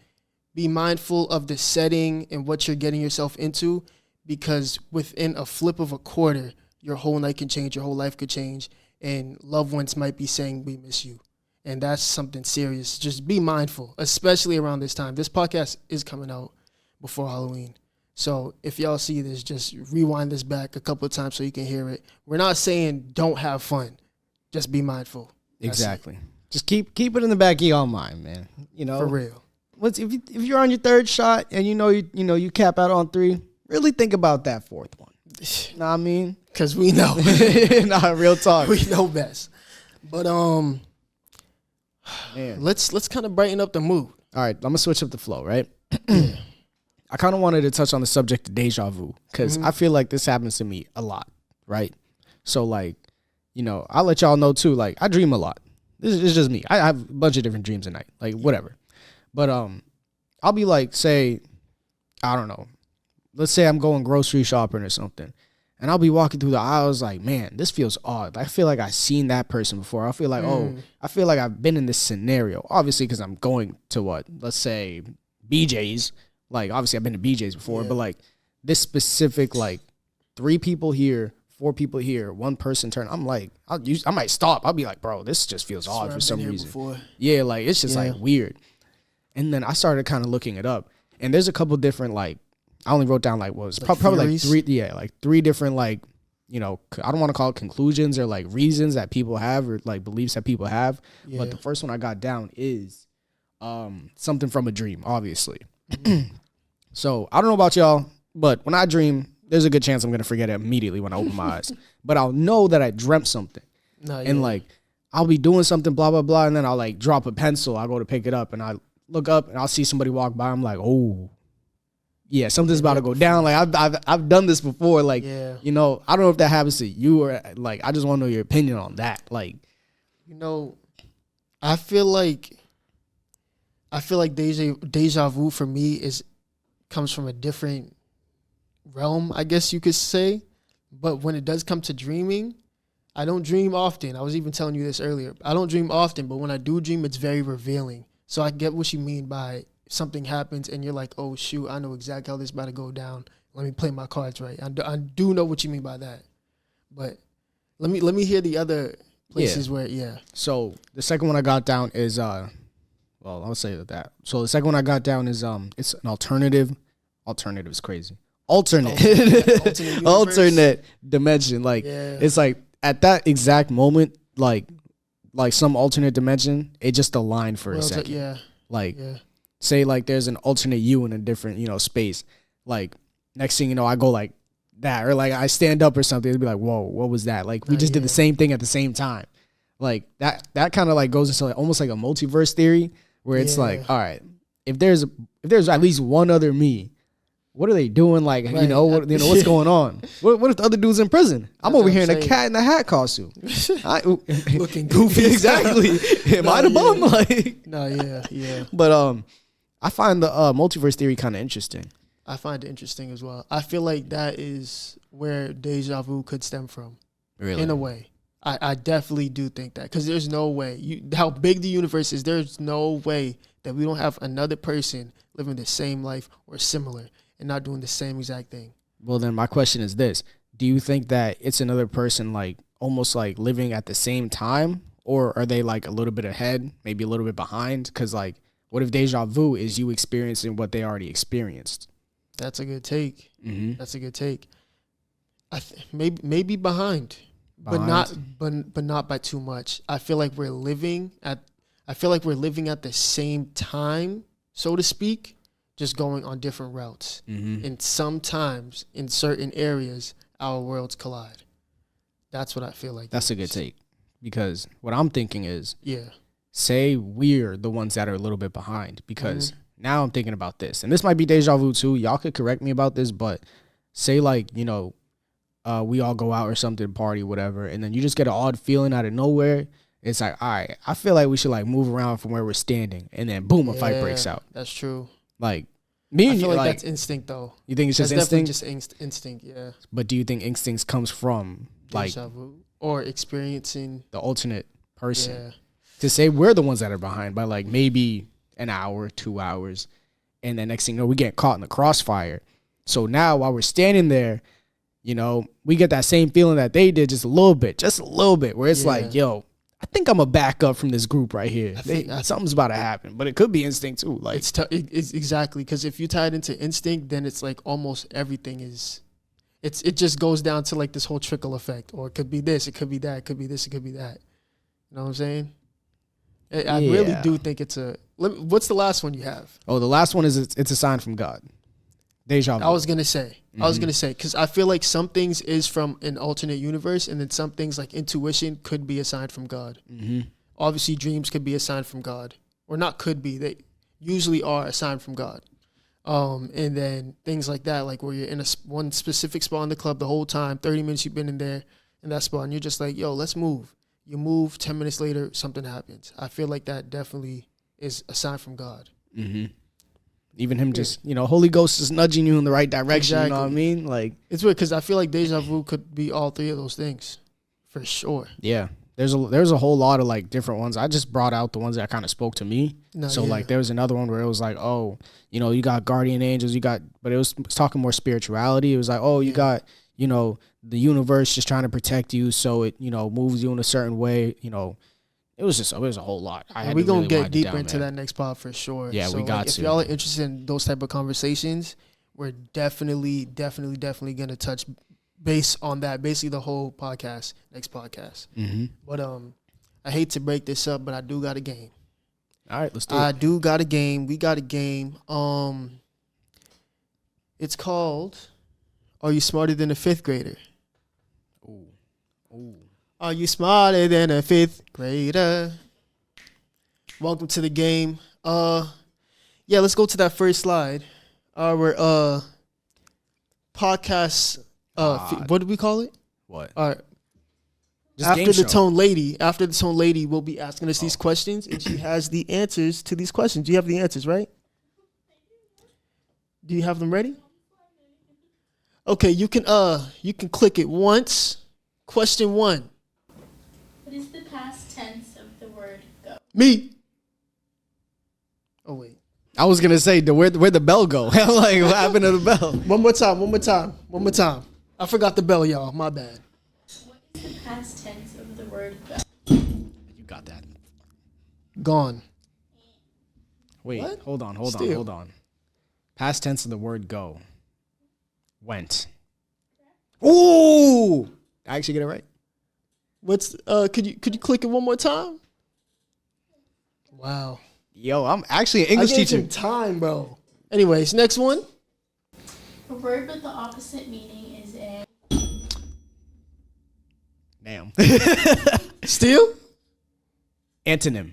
Be mindful of the setting and what you're getting yourself into. Because within a flip of a quarter, your whole night can change. Your whole life could change. And loved ones might be saying, we miss you. And that's something serious. Just be mindful, especially around this time. This podcast is coming out before Halloween. So if y'all see this, just rewind this back a couple of times so you can hear it. We're not saying don't have fun. Just be mindful. That's
Exactly. Just keep it in the back of your mind, man. You know,
For real.
If you're on your third shot and you cap out on 3, really think about that 4th one. Know what I mean?
Because we know.
Nah, real talk.
We know best. But
Man.
let's kind of brighten up the mood.
All right, I'm gonna switch up the flow, right? I kind of wanted to touch on the subject of deja vu because I feel like this happens to me a lot, right? So like, I'll let y'all know too. Like, I dream a lot. This is just me. I have a bunch of different dreams at night, like whatever. But I'll be like, say, I don't know. Let's say I'm going grocery shopping or something, and I'll be walking through the aisles like, man, this feels odd. I feel like I've seen that person before. I feel like, I feel like I've been in this scenario. Obviously, because I'm going to let's say BJ's. Like, obviously, I've been to BJ's before, but like this specific, like 3 people here, 4 people here, 1 person turn. I'm like, I might stop. I'll be like, bro, this just feels odd for some reason.
Before.
Yeah, like it's just like weird. And then I started kind of looking it up, and there's a couple different like. I only wrote down like what was probably like 3, like 3 different like, I don't want to call it conclusions or like reasons that people have or like beliefs that people have. Yeah. But the first one I got down is something from a dream, obviously. So I don't know about y'all, but when I dream, there's a good chance I'm going to forget it immediately when I open my eyes. But I'll know that I dreamt something. And like I'll be doing something, blah, blah, blah. And then I'll like drop a pencil. I'll go to pick it up and I look up and I'll see somebody walk by. I'm like, oh. Yeah, something's about to go down. Like I've done this before. Like, I don't know if that happens to you or like I just want to know your opinion on that. Like,
I feel like deja vu for me comes from a different realm, I guess you could say. But when it does come to dreaming, I don't dream often. I was even telling you this earlier. I don't dream often, but when I do dream, it's very revealing. So I get what you mean by something happens and you're like, oh shoot, I know exactly how this is about to go down. Let me play my cards right. I do know what you mean by that. But let me hear the other places where
So the second one I got down is I'll say that. So the second one I got down is it's an alternative. Alternative is crazy. Alternate dimension. Like it's like at that exact moment, like some alternate dimension, it just aligned for a second. Say like there's an alternate you in a different, space. Like next thing you know, I go like that, or like I stand up or something. It'd be like, whoa, what was that? Like we just did the same thing at the same time. Like that kind of like goes into like almost like a multiverse theory where it's like, all right, if there's at least one other me, what are they doing? Like, what's going on? What if the other dude's in prison? I'm over here in a Cat in the Hat costume.
Looking goofy.
Exactly. Am I the bum? Like,
yeah.
But I find the multiverse theory kind of interesting.
I find it interesting as well. I feel like that is where deja vu could stem from.
Really?
In a way. I definitely do think that. Because there's no way. How big the universe is, there's no way that we don't have another person living the same life or similar and not doing the same exact thing.
Well, then my question is this. Do you think that it's another person like almost like living at the same time? Or are they like a little bit ahead, maybe a little bit behind? Because like, what if deja vu is you experiencing what they already experienced?
That's a good take.
Mm-hmm.
That's a good take. Maybe behind, but not by too much. I feel like we're living at the same time, so to speak, just going on different routes.
Mm-hmm.
And sometimes in certain areas, our worlds collide. That's what I feel like.
That's a good take, because what I'm thinking is,
say
we're the ones that are a little bit behind, because now I'm thinking about this, and this might be deja vu too. Y'all could correct me about this, but say like, we all go out or something, party, whatever, and then you just get an odd feeling out of nowhere. It's like, all right, I feel like we should like move around from where we're standing, and then boom, a fight breaks out.
That's true.
Like me and
I feel like that's instinct though.
You think it's just
instinct?
Definitely
just instinct, yeah.
But do you think instincts comes from like
deja vu or experiencing
the alternate person?
Yeah.
To say we're the ones that are behind by like maybe an hour, 2 hours, and then next thing you know, we get caught in the crossfire. So now while we're standing there, we get that same feeling that they did just a little bit, where it's like, yo, I think I'm a back up from this group right here.
think-
Something's about to happen, but it could be instinct too. Like,
It's exactly, because if you tie it into instinct, then it's like almost everything is. It just goes down to like this whole trickle effect, or it could be this, it could be that, it could be this, it could be that. You know what I'm saying? I really do think it's a. What's the last one you have?
oh, the last one is it's a sign from God. Deja vu.
I was gonna say, because I feel like some things is from an alternate universe, and then some things like intuition could be a sign from God.
Mm-hmm.
Obviously, dreams could be a sign from God, or not could be. They usually are a sign from God. And then things like that, like where you're in one specific spot in the club the whole time, 30 minutes you've been in there in that spot, and you're just like, yo, let's move. You move, 10 minutes later, something happens. I feel like that definitely is a sign from God.
Mm-hmm. Even him just, Holy Ghost is nudging you in the right direction.
Exactly.
You know what I mean? Like,
It's weird because I feel like deja vu could be all three of those things, for sure.
yeah, there's a whole lot of like different ones. I just brought out the ones that kind of spoke to me. Like there was another one where it was like, oh, you got guardian angels, but it was talking more spirituality. It was like, oh, you got, the universe just trying to protect you, so it, moves you in a certain way. It was a whole lot.
We're going to get deeper into that next pod for sure.
Yeah,
so
we got
if
to.
If y'all are interested in those type of conversations, we're definitely going to touch base on that, basically the whole podcast, next podcast.
Mm-hmm.
But I hate to break this up, but I do got a game.
All right, let's do it.
I do got a game. We got a game. It's called Are You Smarter Than a Fifth Grader?
Ooh.
Are you smarter than a fifth grader? Welcome to the game. Let's go to that first slide. Our podcast. What did we call it?
What?
After the tone lady will be asking us these questions, and she has the answers to these questions. You have the answers, right? Do you have them ready? Okay, you can click it once. Question 1.
What is the past tense of the word go?
Me. Oh wait.
I was gonna say where'd the bell go? I'm like, what happened to the bell?
One more time. I forgot the bell, y'all. My bad.
What is the past tense of the word go?
You got that.
Gone.
Wait,
What?
hold on. Past tense of the word go. Went. Ooh! I actually get it right.
What's could you click it one more time? Wow.
Yo, I'm actually an English
I gave
teacher.
him time, bro. Anyways, next one.
A word with the opposite meaning is a.
Damn.
Steal?
Antonym.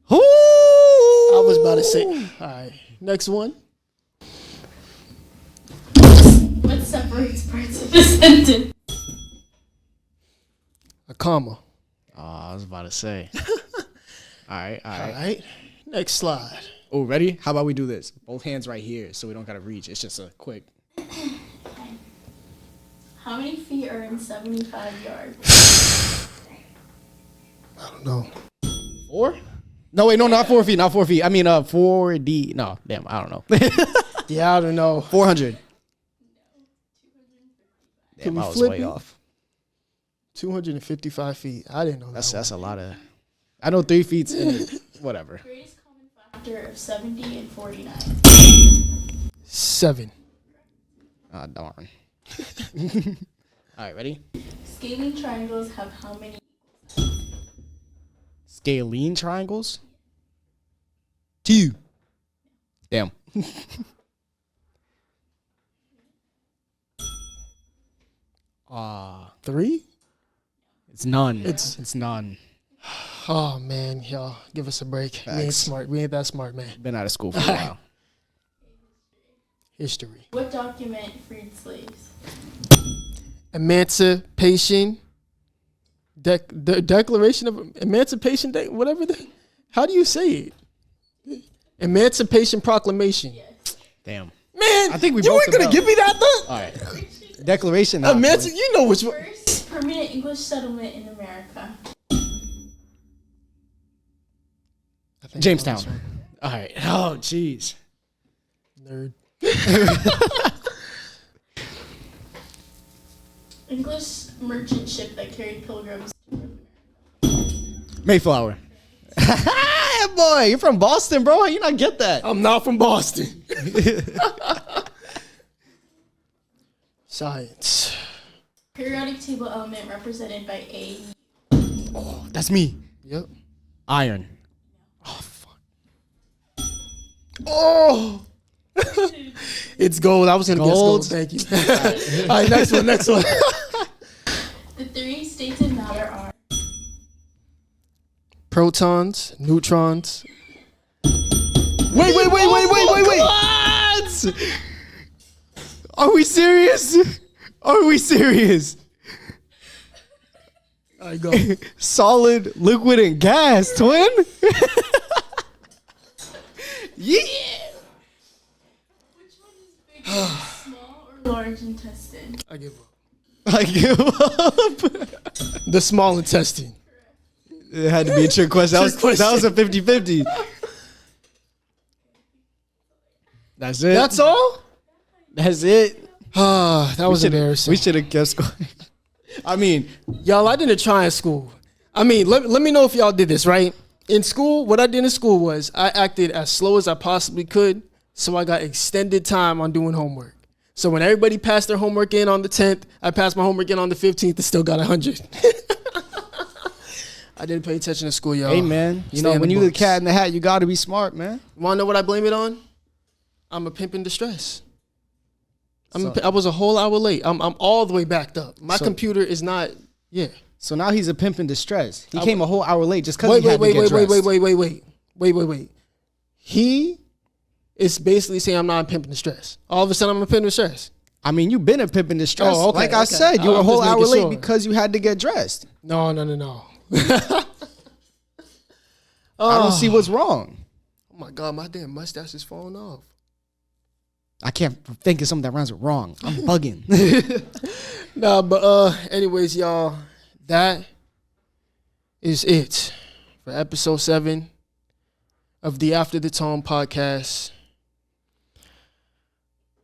I was about to say. All right. Next one.
What separates parts of a sentence?
A comma.
Oh, I was about to say. All right.
All right. Next slide.
Oh, ready? How about we do this? Both hands right here so we don't got to reach. It's just a quick.
Okay. How many feet are in 75 yards?
I don't know.
4? No, wait, no, not 4 feet. Not 4 feet. I mean, 4D. No, damn, I don't know.
Yeah, I don't know.
400.
Can
Damn,
we
I was
flip
way
it?
off.
255 feet. I didn't know that.
That's a lot of. I know 3 feet's in it. Whatever.
Greatest common factor of 70 and 49.
7.
Ah, darn. All right, ready?
Scaling triangles have how many?
Scalene triangles? 2. Damn.
3?
It's none.
It's
none.
Oh man, y'all, give us a break. We ain't
Facts.
smart. We ain't that smart, man.
Been out of school for a while.
History.
What document freed slaves?
Emancipation. The Declaration of Emancipation Day. Whatever. How do you say it? Emancipation Proclamation.
Yes.
Damn.
Man,
I think we
you
broke
ain't
the
gonna
bell.
give me that though.
All right. Declaration. Nah, boy.
You know which one.
First permanent English settlement in America.
I think
Jamestown.
that was one.
All right. Oh, jeez.
Nerd.
English merchant ship that carried pilgrims to North America.
Mayflower. Boy, you're from Boston, bro. How you not get that?
I'm not from Boston. Science.
Periodic table element represented by A.
Oh, that's me.
Yep.
Iron.
Oh, fuck. Oh! It's gold. I was going to guess gold. Thank you. All right, next one.
The three states of matter are
protons, neutrons.
Wait. What? Are we serious? All
right, go.
Solid, liquid, and gas, twin. Yeah.
which one is bigger, small or large intestine?
I give up. The small intestine.
It had to be a trick question. That was a 50-50. That's it.
That's all?
That's it.
That was embarrassing.
We should have kept scoring. I mean,
y'all, I didn't try in school. I mean, let me know if y'all did this, right? In school, what I did in school was I acted as slow as I possibly could, so I got extended time on doing homework. So when everybody passed their homework in on the 10th, I passed my homework in on the 15th and still got 100. I didn't pay attention to school, y'all.
Hey, man. You know, when you're the cat in the hat, you got to be smart, man.
You want to know what I blame it on? I'm a pimp in distress. I was a whole hour late. I'm all the way backed up. My computer is not, yeah.
So now he's a pimp in distress. He came a whole hour late just because he had to get dressed.
Wait. He is basically saying I'm not a pimp in distress. All of a sudden I'm a pimp in distress.
I mean, you've been a pimp in distress.
Oh, okay,
like I said, you were a whole hour late because you had to get dressed.
No.
I don't see what's wrong.
Oh my God, my damn mustache is falling off.
I can't think of something that rhymes with wrong. I'm bugging.
Nah, but anyways, y'all, that is it for episode 7 of the After the Tone podcast.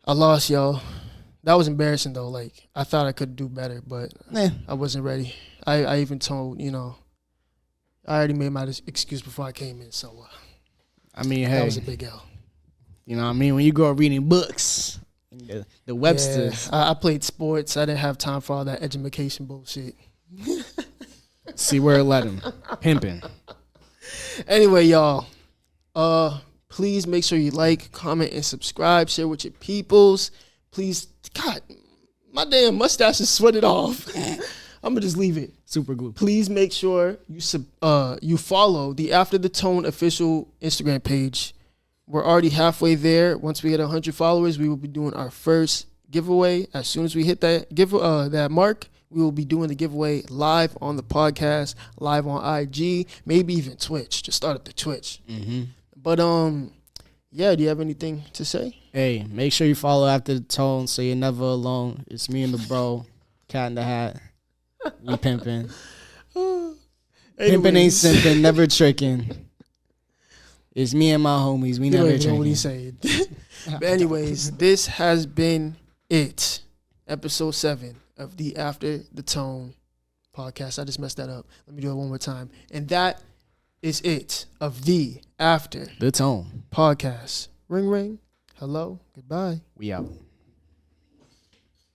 I lost, y'all. That was embarrassing though. Like, I thought I could do better, but I wasn't ready. I even told, I already made my excuse before I came in, so
I mean, hey,
that was a big L.
You know what I mean? When you grow up reading books, the Websters.
Yeah, I played sports. I didn't have time for all that education bullshit.
See where it led him. Pimping.
Anyway, y'all, please make sure you like, comment, and subscribe. Share with your peoples. Please, God, my damn mustache is sweated off. I'm gonna just leave it.
Super glue.
Please make sure you follow the After the Tone official Instagram page. We're already halfway there. Once we get 100 followers, we will be doing our first giveaway. As soon as we hit that mark, we will be doing the giveaway live on the podcast, live on IG, maybe even Twitch. Just start at the Twitch. Mm-hmm. But yeah. Do you have anything to say?
Hey, make sure you follow After the Tone so you're never alone. It's me and the bro, cat in the hat. We pimping. Pimping ain't simping, never tricking. It's me and my homies. We never
know what he's saying. But anyways, this has been it. Episode 7 of the After the Tone podcast. I just messed that up. Let me do it one more time. And that is it of the After
the Tone
podcast. Ring, ring. Hello. Goodbye.
We out.